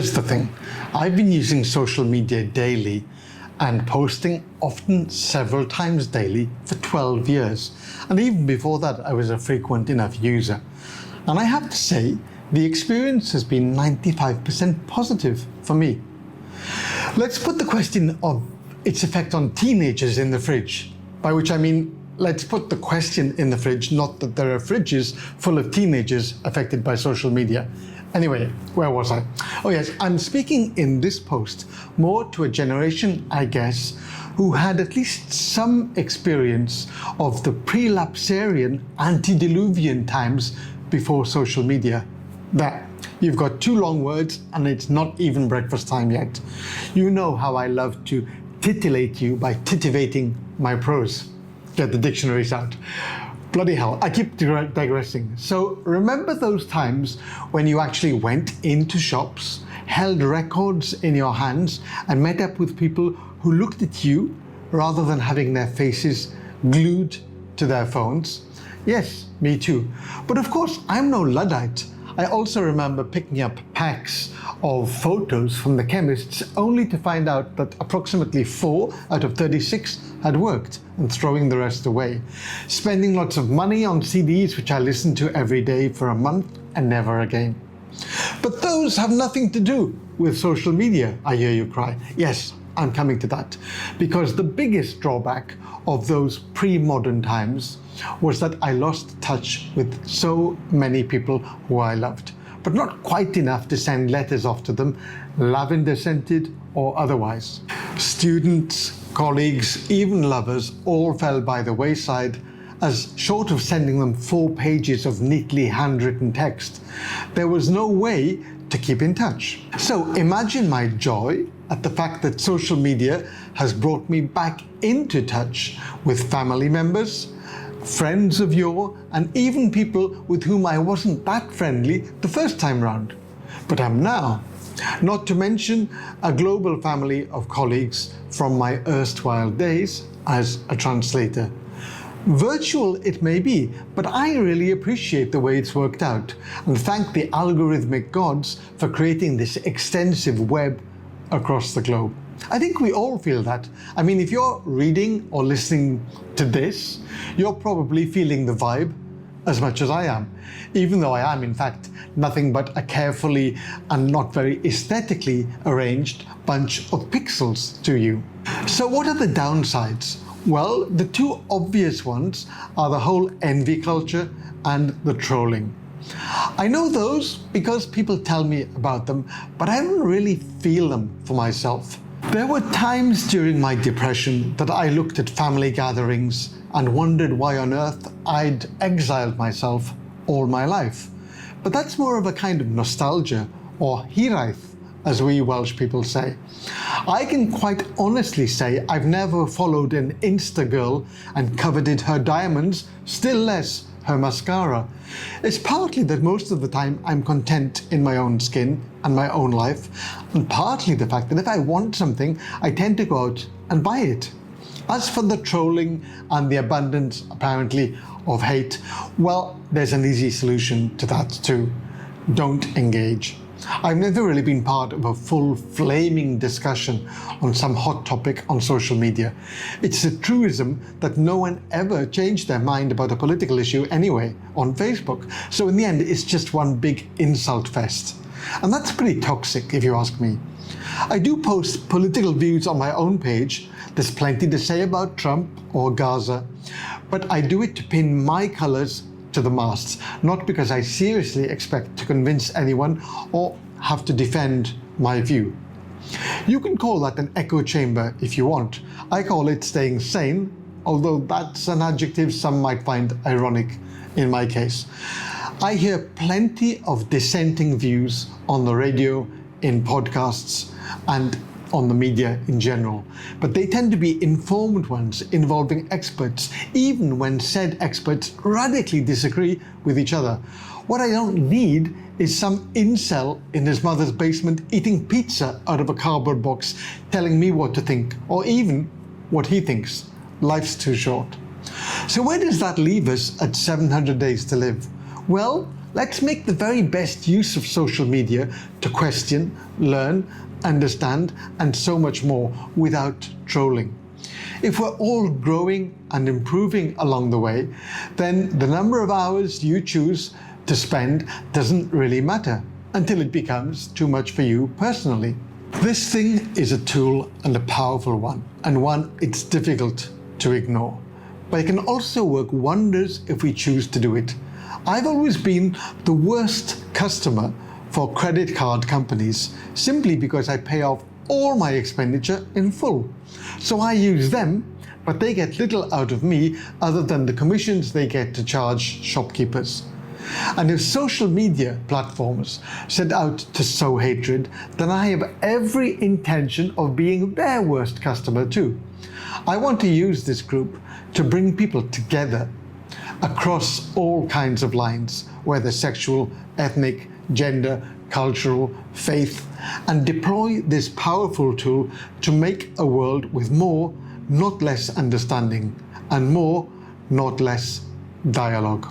Here's the thing. I've been using social media daily and posting often several times daily for 12 years. And even before that, I was a frequent enough user. And I have to say, the experience has been 95% positive for me. Let's put the question of its effect on teenagers in the fridge, by which I mean, let's put the question in the fridge, not that there are fridges full of teenagers affected by social media. Anyway, where was I? Oh yes, I'm speaking in this post more to a generation, I guess, who had at least some experience of the prelapsarian, antediluvian times before social media. There, you've got two long words and it's not even breakfast time yet. You know how I love to titillate you by titivating my prose. Get the dictionaries out. Bloody hell, I keep digressing. So remember those times when you actually went into shops, held records in your hands, and met up with people who looked at you rather than having their faces glued to their phones? Yes, me too. But of course, I'm no Luddite. I also remember picking up packs of photos from the chemists only to find out that approximately 4 out of 36 had worked and throwing the rest away. Spending lots of money on CDs which I listened to every day for a month and never again. But those have nothing to do with social media, I hear you cry. Yes, I'm coming to that. Because the biggest drawback of those pre-modern times was that I lost touch with so many people who I loved, but not quite enough to send letters off to them, lavender scented or otherwise. Students, colleagues, even lovers all fell by the wayside, as short of sending them 4 pages of neatly handwritten text, there was no way to keep in touch. So imagine my joy at the fact that social media has brought me back into touch with family members, friends of yore, and even people with whom I wasn't that friendly the first time round, but am now. Not to mention a global family of colleagues from my erstwhile days as a translator. Virtual it may be, but I really appreciate the way it's worked out and thank the algorithmic gods for creating this extensive web across the globe. I think we all feel that. I mean, if you're reading or listening to this, you're probably feeling the vibe as much as I am, even though I am, in fact, nothing but a carefully and not very aesthetically arranged bunch of pixels to you. So what are the downsides? Well, the two obvious ones are the whole envy culture and the trolling. I know those because people tell me about them, but I don't really feel them for myself. There were times during my depression that I looked at family gatherings and wondered why on earth I'd exiled myself all my life. But that's more of a kind of nostalgia, or hiraeth, as we Welsh people say. I can quite honestly say I've never followed an Insta girl and coveted her diamonds, still less her mascara. It's partly that most of the time I'm content in my own skin and my own life, and partly the fact that if I want something, I tend to go out and buy it. As for the trolling and the abundance, apparently, of hate, well, there's an easy solution to that too. Don't engage. I've never really been part of a full flaming discussion on some hot topic on social media. It's a truism that no one ever changed their mind about a political issue anyway on Facebook. So in the end, it's just one big insult fest. And that's pretty toxic, if you ask me. I do post political views on my own page. There's plenty to say about Trump or Gaza, but I do it to pin my colors to the masts, not because I seriously expect to convince anyone or have to defend my view. You can call that an echo chamber if you want. I call it staying sane, although that's an adjective some might find ironic in my case. I hear plenty of dissenting views on the radio, in podcasts, and on the media in general, but they tend to be informed ones involving experts, even when said experts radically disagree with each other. What I don't need is some incel in his mother's basement eating pizza out of a cardboard box telling me what to think, or even what he thinks. Life's too short. So where does that leave us at 700 days to live? Well, Let's make the very best use of social media to question, learn, understand, and so much more without trolling. If we're all growing and improving along the way, then the number of hours you choose to spend doesn't really matter until it becomes too much for you personally. This thing is a tool and a powerful one, and one it's difficult to ignore. But it can also work wonders if we choose to do it. I've always been the worst customer for credit card companies simply because I pay off all my expenditure in full. So I use them, but they get little out of me other than the commissions they get to charge shopkeepers. And if social media platforms set out to sow hatred, then I have every intention of being their worst customer too. I want to use this group to bring people together across all kinds of lines, whether sexual, ethnic, gender, cultural, faith, and deploy this powerful tool to make a world with more, not less understanding, and more, not less dialogue.